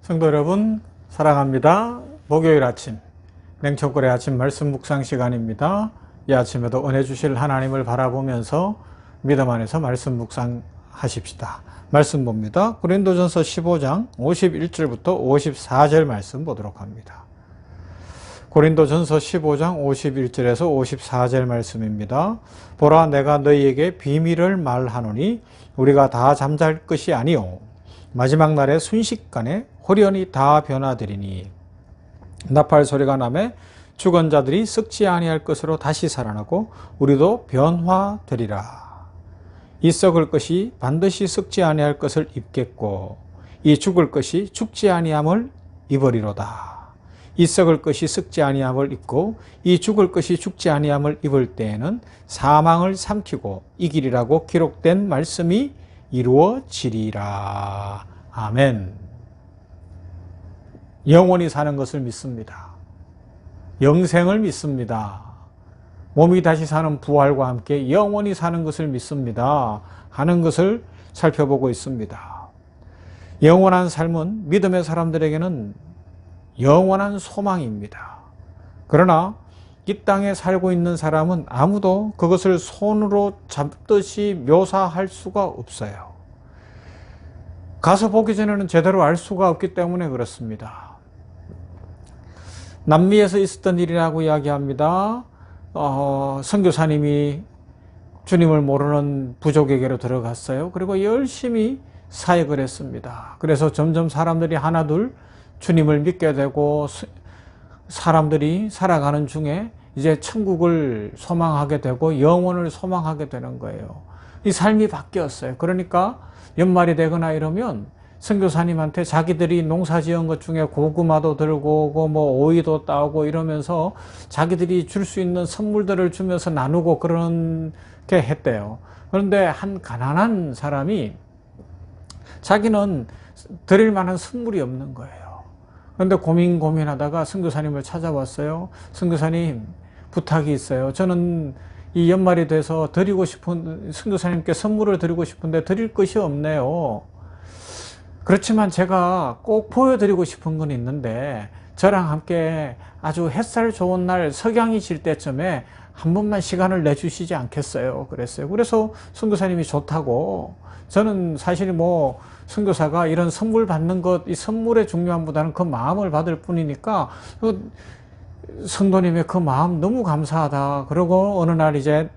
성도 여러분 사랑합니다. 목요일 아침 냉철골의 아침 말씀 묵상 시간입니다. 이 아침에도 은혜 주실 하나님을 바라보면서 믿음 안에서 말씀 묵상하십시다. 말씀 봅니다. 고린도전서 15장 51절부터 54절 말씀 보도록 합니다. 고린도전서 15장 51절에서 54절 말씀입니다. 보라, 내가 너희에게 비밀을 말하노니 우리가 다 잠잘 것이 아니요 마지막 날에 순식간에 홀연히 다 변화되리니 나팔 소리가 나매 죽은 자들이 썩지 아니할 것으로 다시 살아나고 우리도 변화되리라. 이 썩을 것이 반드시 썩지 아니할 것을 입겠고 이 죽을 것이 죽지 아니함을 입으리로다. 이 썩을 것이 썩지 아니함을 입고 이 죽을 것이 죽지 아니함을 입을 때에는 사망을 삼키고 이기리라고 기록된 말씀이 이루어지리라. 아멘. 영원히 사는 것을 믿습니다. 영생을 믿습니다. 몸이 다시 사는 부활과 함께 영원히 사는 것을 믿습니다. 하는 것을 살펴보고 있습니다. 영원한 삶은 믿음의 사람들에게는 영원한 소망입니다. 그러나 이 땅에 살고 있는 사람은 아무도 그것을 손으로 잡듯이 묘사할 수가 없어요. 가서 보기 전에는 제대로 알 수가 없기 때문에 그렇습니다. 남미에서 있었던 일이라고 이야기합니다. 선교사님이 주님을 모르는 부족에게로 들어갔어요. 그리고 열심히 사역을 했습니다. 그래서 점점 사람들이 하나둘 주님을 믿게 되고 사람들이 살아가는 중에 이제 천국을 소망하게 되고 영원을 소망하게 되는 거예요. 이 삶이 바뀌었어요. 그러니까 연말이 되거나 이러면 선교사님한테 자기들이 농사 지은 것 중에 고구마도 들고 오고 뭐 오이도 따오고 이러면서 자기들이 줄 수 있는 선물들을 주면서 나누고 그렇게 했대요. 그런데 한 가난한 사람이 자기는 드릴 만한 선물이 없는 거예요. 그런데 고민하다가 선교사님을 찾아왔어요. 선교사님, 부탁이 있어요. 저는 이 연말이 돼서 선교사님께 선물을 드리고 싶은데 드릴 것이 없네요. 그렇지만 제가 꼭 보여드리고 싶은 건 있는데 저랑 함께 아주 햇살 좋은 날 석양이 질 때쯤에 한 번만 시간을 내주시지 않겠어요? 그랬어요. 그래서 선교사님이 좋다고. 저는 사실 선교사가 이런 선물 받는 것, 이 선물의 중요함보다는 그 마음을 받을 뿐이니까 성도님의 그 마음 너무 감사하다. 그러고 어느 날 이제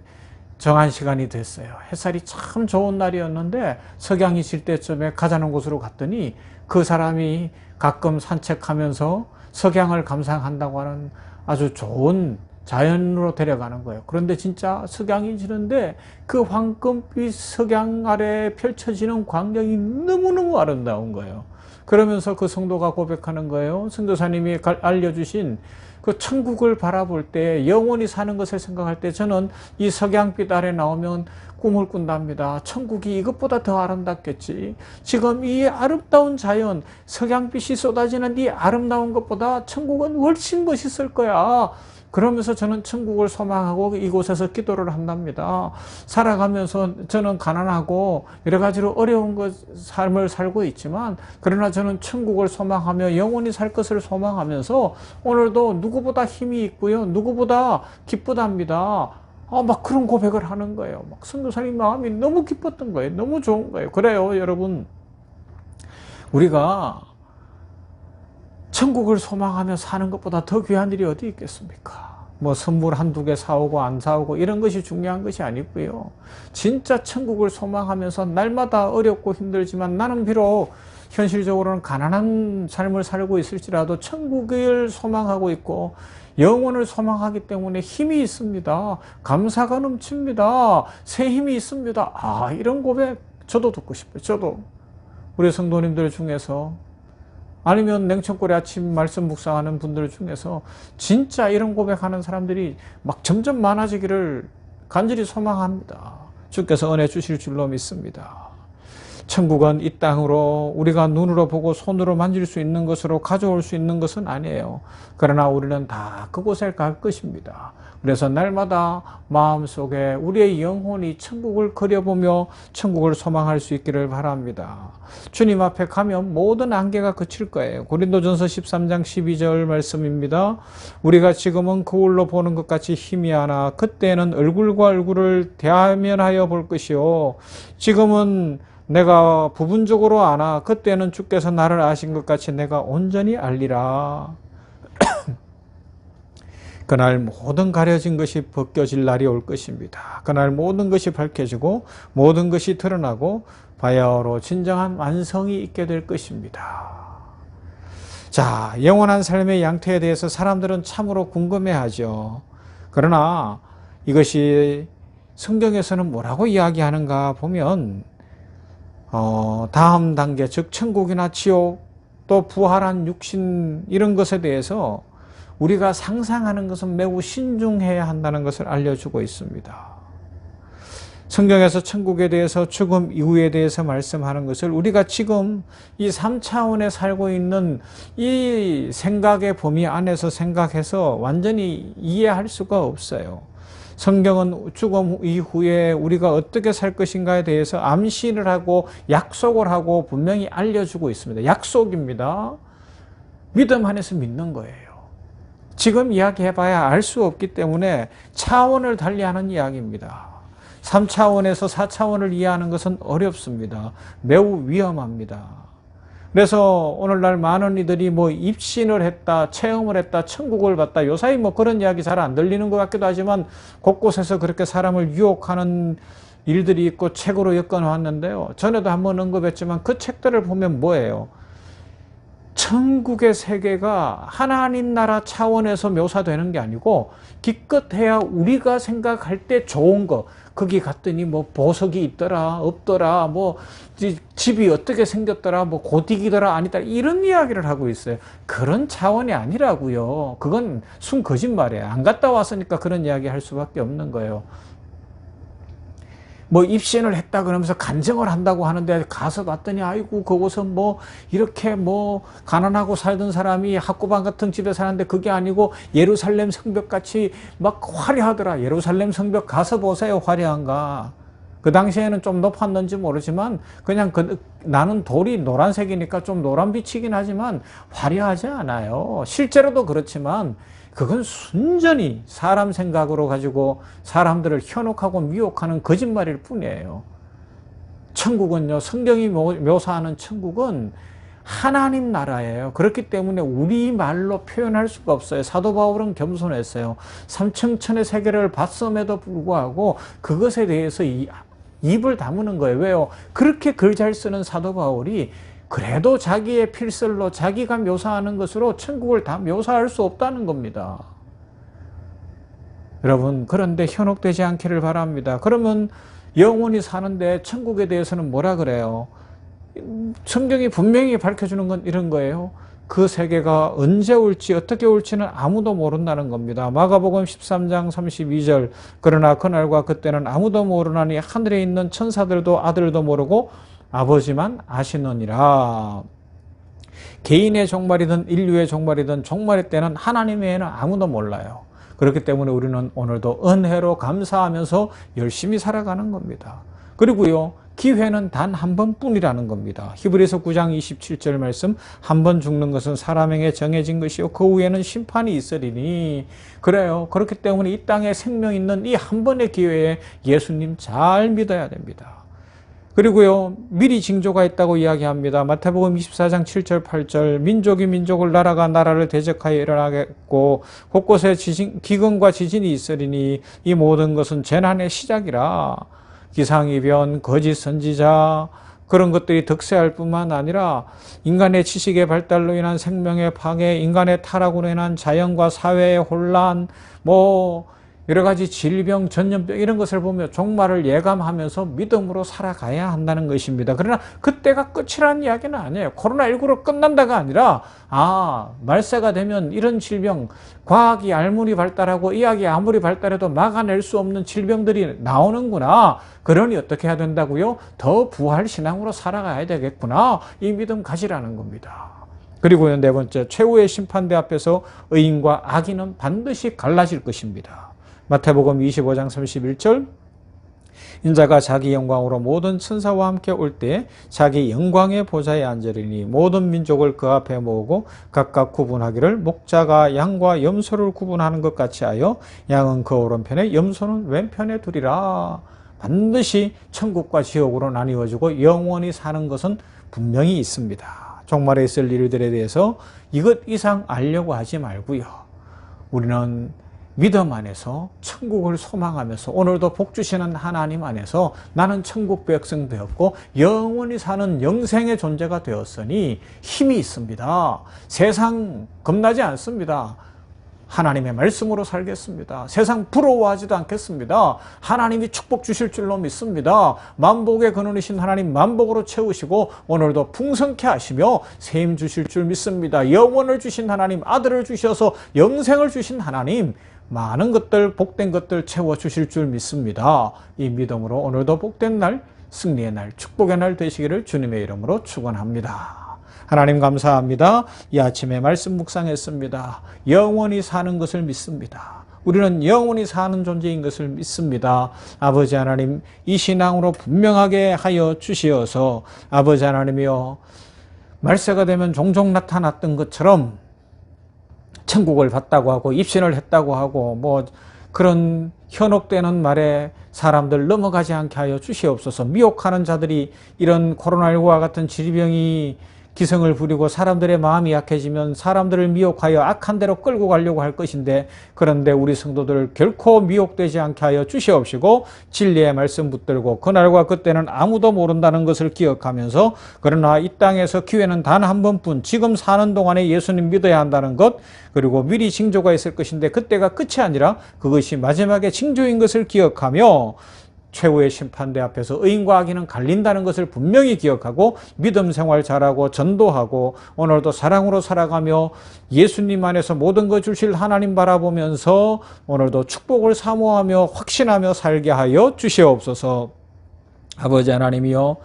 정한 시간이 됐어요. 햇살이 참 좋은 날이었는데 석양이 질 때쯤에 가자는 곳으로 갔더니 그 사람이 가끔 산책하면서 석양을 감상한다고 하는 아주 좋은 자연으로 데려가는 거예요. 그런데 진짜 석양이 지는데 그 황금빛 석양 아래 펼쳐지는 광경이 너무너무 아름다운 거예요. 그러면서 그 성도가 고백하는 거예요. 선교사님이 알려주신 그 천국을 바라볼 때 영원히 사는 것을 생각할 때 저는 이 석양빛 아래 나오면 꿈을 꾼답니다. 천국이 이것보다 더 아름답겠지. 지금 이 아름다운 자연, 석양빛이 쏟아지는 이 아름다운 것보다 천국은 훨씬 멋있을 거야. 그러면서 저는 천국을 소망하고 이곳에서 기도를 한답니다. 살아가면서 저는 가난하고 여러 가지로 어려운 삶을 살고 있지만 그러나 저는 천국을 소망하며 영원히 살 것을 소망하면서 오늘도 누구보다 힘이 있고요. 누구보다 기쁘답니다. 막 그런 고백을 하는 거예요. 막 선교사님 마음이 너무 기뻤던 거예요. 너무 좋은 거예요. 그래요, 여러분. 우리가 천국을 소망하며 사는 것보다 더 귀한 일이 어디 있겠습니까? 선물 한두 개 사오고 안 사오고 이런 것이 중요한 것이 아니고요. 진짜 천국을 소망하면서 날마다 어렵고 힘들지만 나는 비록 현실적으로는 가난한 삶을 살고 있을지라도 천국을 소망하고 있고 영원을 소망하기 때문에 힘이 있습니다. 감사가 넘칩니다. 새 힘이 있습니다. 이런 고백 저도 듣고 싶어요. 저도 우리 성도님들 중에서 아니면 냉천골의 아침 말씀 묵상하는 분들 중에서 진짜 이런 고백하는 사람들이 막 점점 많아지기를 간절히 소망합니다. 주께서 은혜 주실 줄로 믿습니다. 천국은 이 땅으로 우리가 눈으로 보고 손으로 만질 수 있는 것으로 가져올 수 있는 것은 아니에요. 그러나 우리는 다 그곳에 갈 것입니다. 그래서 날마다 마음속에 우리의 영혼이 천국을 그려보며 천국을 소망할 수 있기를 바랍니다. 주님 앞에 가면 모든 안개가 그칠 거예요. 고린도전서 13장 12절 말씀입니다. 우리가 지금은 거울로 보는 것 같이 희미하나 그때는 얼굴과 얼굴을 대면하여 볼 것이요 지금은 내가 부분적으로 아나 그때는 주께서 나를 아신 것 같이 내가 온전히 알리라. 그날 모든 가려진 것이 벗겨질 날이 올 것입니다. 그날 모든 것이 밝혀지고 모든 것이 드러나고 바야흐로 진정한 완성이 있게 될 것입니다. 자, 영원한 삶의 양태에 대해서 사람들은 참으로 궁금해하죠. 그러나 이것이 성경에서는 뭐라고 이야기하는가 보면 다음 단계, 즉 천국이나 지옥, 또 부활한 육신 이런 것에 대해서 우리가 상상하는 것은 매우 신중해야 한다는 것을 알려주고 있습니다. 성경에서 천국에 대해서 죽음 이후에 대해서 말씀하는 것을 우리가 지금 이 3차원에 살고 있는 이 생각의 범위 안에서 생각해서 완전히 이해할 수가 없어요. 성경은 죽음 이후에 우리가 어떻게 살 것인가에 대해서 암시를 하고 약속을 하고 분명히 알려주고 있습니다. 약속입니다. 믿음 안에서 믿는 거예요. 지금 이야기해봐야 알 수 없기 때문에 차원을 달리하는 이야기입니다. 3차원에서 4차원을 이해하는 것은 어렵습니다. 매우 위험합니다. 그래서 오늘날 많은 이들이 뭐 입신을 했다, 체험을 했다, 천국을 봤다, 요사이 뭐 그런 이야기 잘 안 들리는 것 같기도 하지만 곳곳에서 그렇게 사람을 유혹하는 일들이 있고 책으로 엮어놓았는데요. 전에도 한번 언급했지만 그 책들을 보면 뭐예요? 천국의 세계가 하나님 나라 차원에서 묘사되는 게 아니고 기껏해야 우리가 생각할 때 좋은 거, 거기 갔더니 뭐 보석이 있더라 없더라, 뭐 집이 어떻게 생겼더라, 뭐 고딕이더라 아니더라, 이런 이야기를 하고 있어요. 그런 차원이 아니라고요. 그건 순 거짓말이에요. 안 갔다 왔으니까 그런 이야기 할 수밖에 없는 거예요. 뭐 입신을 했다 그러면서 간증을 한다고 하는데 가서 봤더니 아이고 그곳은 뭐 이렇게 뭐 가난하고 살던 사람이 학구방 같은 집에 사는데 그게 아니고 예루살렘 성벽같이 막 화려하더라. 예루살렘 성벽 가서 보세요. 화려한가. 그 당시에는 좀 높았는지 모르지만 그냥 나는 돌이 노란색이니까 좀 노란빛이긴 하지만 화려하지 않아요. 실제로도 그렇지만 그건 순전히 사람 생각으로 가지고 사람들을 현혹하고 미혹하는 거짓말일 뿐이에요. 천국은요, 성경이 묘사하는 천국은 하나님 나라예요. 그렇기 때문에 우리말로 표현할 수가 없어요. 사도 바울은 겸손했어요. 삼층천의 세계를 봤음에도 불구하고 그것에 대해서 입을 다무는 거예요. 왜요? 그렇게 글 잘 쓰는 사도 바울이 그래도 자기의 필설로 자기가 묘사하는 것으로 천국을 다 묘사할 수 없다는 겁니다. 여러분, 그런데 현혹되지 않기를 바랍니다. 그러면 영원히 사는데 천국에 대해서는 뭐라 그래요? 성경이 분명히 밝혀주는 건 이런 거예요. 그 세계가 언제 올지 어떻게 올지는 아무도 모른다는 겁니다. 마가복음 13장 32절 그러나 그날과 그때는 아무도 모르나니 하늘에 있는 천사들도 아들도 모르고 아버지만 아시느니라. 개인의 종말이든 인류의 종말이든 종말의 때는 하나님 외에는 아무도 몰라요. 그렇기 때문에 우리는 오늘도 은혜로 감사하면서 열심히 살아가는 겁니다. 그리고요, 기회는 단 한 번뿐이라는 겁니다. 히브리서 9장 27절 말씀, 한 번 죽는 것은 사람에게 정해진 것이요 그 후에는 심판이 있으리니. 그래요. 그렇기 때문에 이 땅에 생명 있는 이 한 번의 기회에 예수님 잘 믿어야 됩니다. 그리고요, 미리 징조가 있다고 이야기합니다. 마태복음 24장 7절 8절 민족이 민족을 나라가 나라를 대적하여 일어나겠고 곳곳에 기근과 지진이 있으리니 이 모든 것은 재난의 시작이라. 기상이변, 거짓 선지자 그런 것들이 득세할 뿐만 아니라 인간의 지식의 발달로 인한 생명의 파괴, 인간의 타락으로 인한 자연과 사회의 혼란, 뭐 여러 가지 질병, 전염병 이런 것을 보며 종말을 예감하면서 믿음으로 살아가야 한다는 것입니다. 그러나 그때가 끝이라는 이야기는 아니에요. 코로나19로 끝난다가 아니라 말세가 되면 이런 질병, 과학이 아무리 발달하고 의학이 아무리 발달해도 막아낼 수 없는 질병들이 나오는구나. 그러니 어떻게 해야 된다고요? 더 부활신앙으로 살아가야 되겠구나. 이 믿음 가지라는 겁니다. 그리고 네 번째, 최후의 심판대 앞에서 의인과 악인은 반드시 갈라질 것입니다. 마태복음 25장 31절, 인자가 자기 영광으로 모든 천사와 함께 올 때 자기 영광의 보좌에 앉으리니 모든 민족을 그 앞에 모으고 각각 구분하기를 목자가 양과 염소를 구분하는 것 같이 하여 양은 그 오른편에 염소는 왼편에 두리라. 반드시 천국과 지옥으로 나뉘어지고 영원히 사는 것은 분명히 있습니다. 종말에 있을 일들에 대해서 이것 이상 알려고 하지 말고요. 우리는 믿음 안에서 천국을 소망하면서 오늘도 복 주시는 하나님 안에서 나는 천국 백성 되었고 영원히 사는 영생의 존재가 되었으니 힘이 있습니다. 세상 겁나지 않습니다. 하나님의 말씀으로 살겠습니다. 세상 부러워하지도 않겠습니다. 하나님이 축복 주실 줄로 믿습니다. 만복의 근원이신 하나님 만복으로 채우시고 오늘도 풍성케 하시며 세임 주실 줄 믿습니다. 영원을 주신 하나님, 아들을 주셔서 영생을 주신 하나님, 많은 것들, 복된 것들 채워주실 줄 믿습니다. 이 믿음으로 오늘도 복된 날, 승리의 날, 축복의 날 되시기를 주님의 이름으로 축원합니다. 하나님 감사합니다. 이 아침에 말씀 묵상했습니다. 영원히 사는 것을 믿습니다. 우리는 영원히 사는 존재인 것을 믿습니다. 아버지 하나님, 이 신앙으로 분명하게 하여 주시어서 아버지 하나님이여, 말세가 되면 종종 나타났던 것처럼 천국을 봤다고 하고 입신을 했다고 하고 뭐 그런 현혹되는 말에 사람들 넘어가지 않게 하여 주시옵소서. 미혹하는 자들이 이런 코로나19와 같은 질병이 기승을 부리고 사람들의 마음이 약해지면 사람들을 미혹하여 악한 대로 끌고 가려고 할 것인데, 그런데 우리 성도들 결코 미혹되지 않게 하여 주시옵시고 진리의 말씀 붙들고 그날과 그때는 아무도 모른다는 것을 기억하면서, 그러나 이 땅에서 기회는 단 한 번뿐, 지금 사는 동안에 예수님 믿어야 한다는 것, 그리고 미리 징조가 있을 것인데 그때가 끝이 아니라 그것이 마지막에 징조인 것을 기억하며 최후의 심판대 앞에서 의인과 악인은 갈린다는 것을 분명히 기억하고 믿음 생활 잘하고 전도하고 오늘도 사랑으로 살아가며 예수님 안에서 모든 것 주실 하나님 바라보면서 오늘도 축복을 사모하며 확신하며 살게 하여 주시옵소서. 아버지 하나님이여,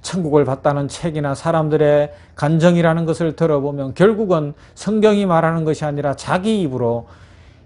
천국을 봤다는 책이나 사람들의 간정이라는 것을 들어보면 결국은 성경이 말하는 것이 아니라 자기 입으로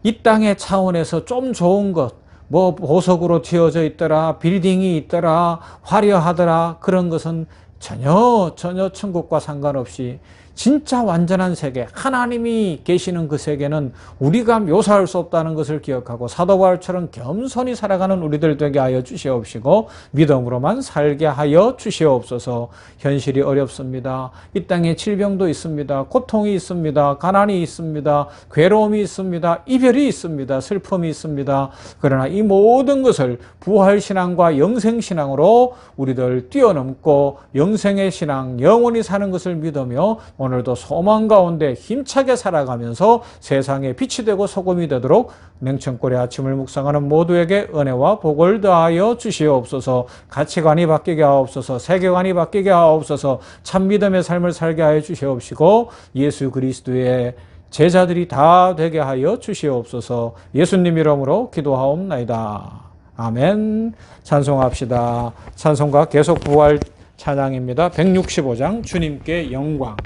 이 땅의 차원에서 좀 좋은 것, 뭐 보석으로 튀어져 있더라, 빌딩이 있더라, 화려하더라, 그런 것은 전혀 천국과 상관없이 진짜 완전한 세계, 하나님이 계시는 그 세계는 우리가 묘사할 수 없다는 것을 기억하고 사도 바울처럼 겸손히 살아가는 우리들 되게 하여 주시옵시고 믿음으로만 살게 하여 주시옵소서. 현실이 어렵습니다. 이 땅에 질병도 있습니다. 고통이 있습니다. 가난이 있습니다. 괴로움이 있습니다. 이별이 있습니다. 슬픔이 있습니다. 그러나 이 모든 것을 부활신앙과 영생신앙으로 우리들 뛰어넘고 영생의 신앙, 영원히 사는 것을 믿으며 오늘도 소망 가운데 힘차게 살아가면서 세상에 빛이 되고 소금이 되도록 냉천골의 아침을 묵상하는 모두에게 은혜와 복을 더하여 주시옵소서. 가치관이 바뀌게 하옵소서. 세계관이 바뀌게 하옵소서. 참 믿음의 삶을 살게 하여 주시옵시고 예수 그리스도의 제자들이 다 되게 하여 주시옵소서. 예수님 이름으로 기도하옵나이다. 아멘. 찬송합시다. 찬송가 계속 부활 찬양입니다. 165장 주님께 영광.